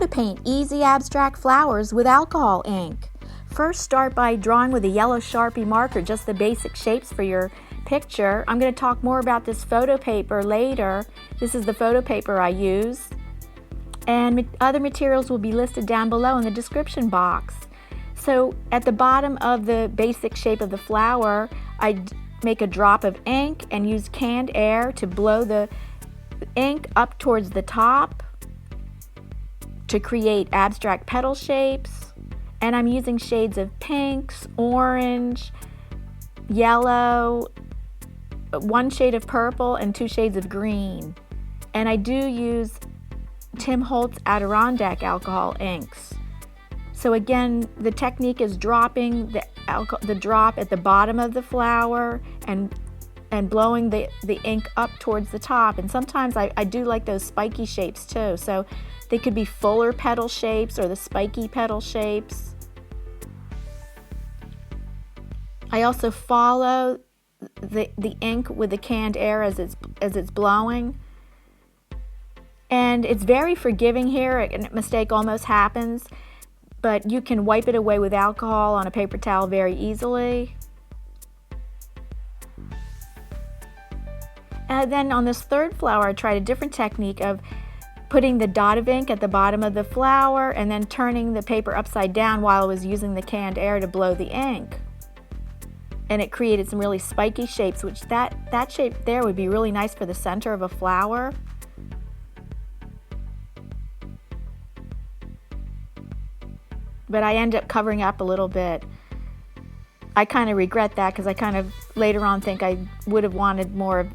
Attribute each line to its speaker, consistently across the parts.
Speaker 1: to paint easy abstract flowers with alcohol ink. First, start by drawing with a yellow Sharpie marker just the basic shapes for your picture. I'm going to talk more about this photo paper later. This is the photo paper I use. And other materials will be listed down below in the description box. So at the bottom of the basic shape of the flower, I make a drop of ink and use canned air to blow the ink up towards the top to create abstract petal shapes. And I'm using shades of pinks, orange, yellow, one shade of purple, and 2 shades of green. And I do use Tim Holtz Aderondak alcohol inks. So again, the technique is dropping the drop at the bottom of the flower and blowing the ink up towards the top. And sometimes I do like those spiky shapes too. So they could be fuller petal shapes or the spiky petal shapes. I also follow the ink with the canned air as it's blowing. And it's very forgiving here. A mistake almost happens, but you can wipe it away with alcohol on a paper towel very easily. And then on this third flower, I tried a different technique of putting the dot of ink at the bottom of the flower and then turning the paper upside down while I was using the canned air to blow the ink. And it created some really spiky shapes, which that shape there would be really nice for the center of a flower. But I end up covering up a little bit. I kind of regret that because I kind of later on think I would have wanted more of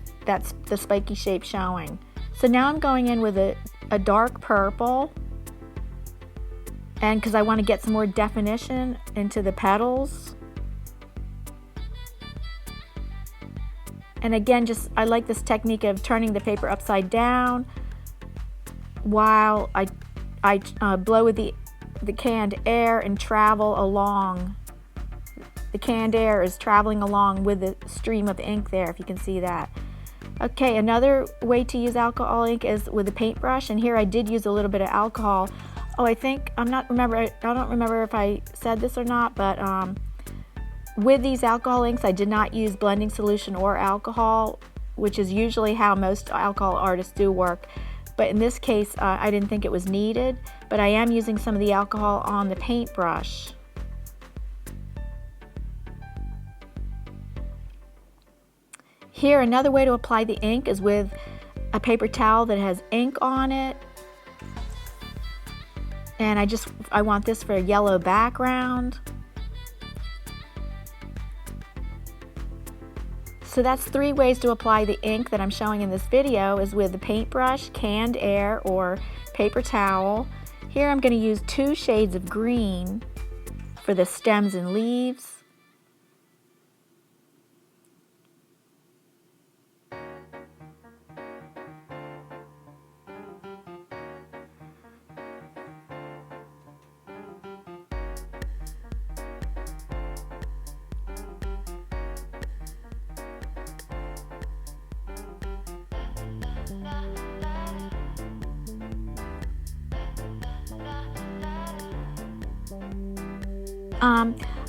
Speaker 1: the spiky shape showing. So now I'm going in with a dark purple, and because I want to get some more definition into the petals. And again, I like this technique of turning the paper upside down while I blow with the canned air and travel along. The canned air is traveling along with the stream of ink there, if you can see that. Okay, another way to use alcohol ink is with a paintbrush, and here I did use a little bit of alcohol. Oh, I don't remember if I said this or not, but with these alcohol inks, I did not use blending solution or alcohol, which is usually how most alcohol artists do work. But in this case, I didn't think it was needed, but I am using some of the alcohol on the paintbrush. Here, another way to apply the ink is with a paper towel that has ink on it. And I want this for a yellow background. So that's 3 ways to apply the ink that I'm showing in this video, is with the paintbrush, canned air, or paper towel. Here I'm going to use 2 shades of green for the stems and leaves.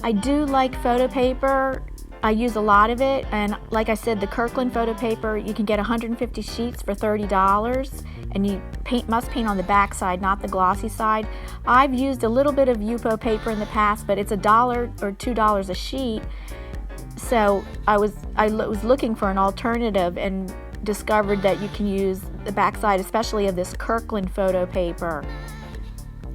Speaker 1: I do like photo paper. I use a lot of it, and like I said, the Kirkland photo paper, you can get 150 sheets for $30, and you must paint on the back side, not the glossy side. I've used a little bit of yupo paper in the past, but it's $1 or $2 a sheet. So I was looking for an alternative and discovered that you can use the back side, especially of this Kirkland photo paper,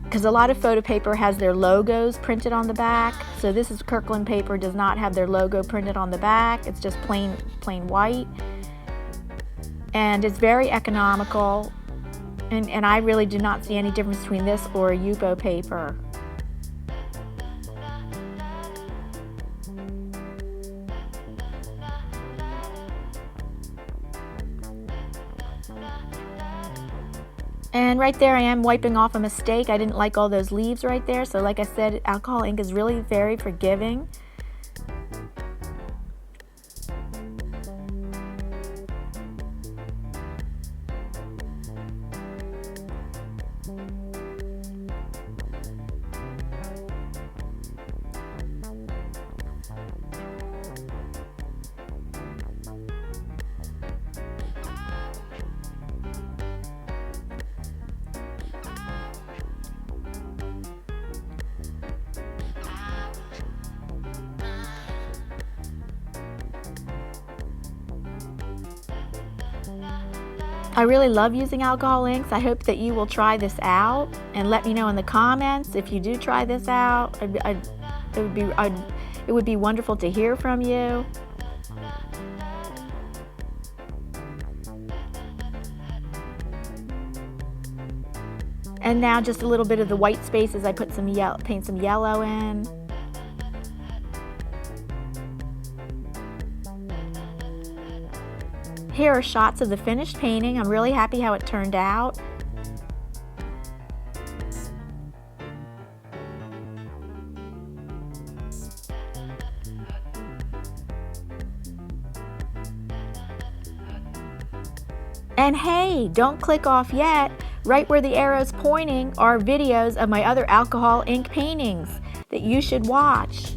Speaker 1: because a lot of photo paper has their logos printed on the back. So this is Kirkland paper, does not have their logo printed on the back. It's just plain white, and it's very economical, and I really do not see any difference between this or a yupo paper. And right there I am wiping off a mistake. I didn't like all those leaves right there. So like I said, alcohol ink is really very forgiving. I really love using alcohol inks. I hope that you will try this out and let me know in the comments if you do try this out. It would be wonderful to hear from you. And now just a little bit of the white spaces, I put some yellow, paint some yellow in. Here are shots of the finished painting. I'm really happy how it turned out. And hey, don't click off yet. Right where the arrow's pointing are videos of my other alcohol ink paintings that you should watch.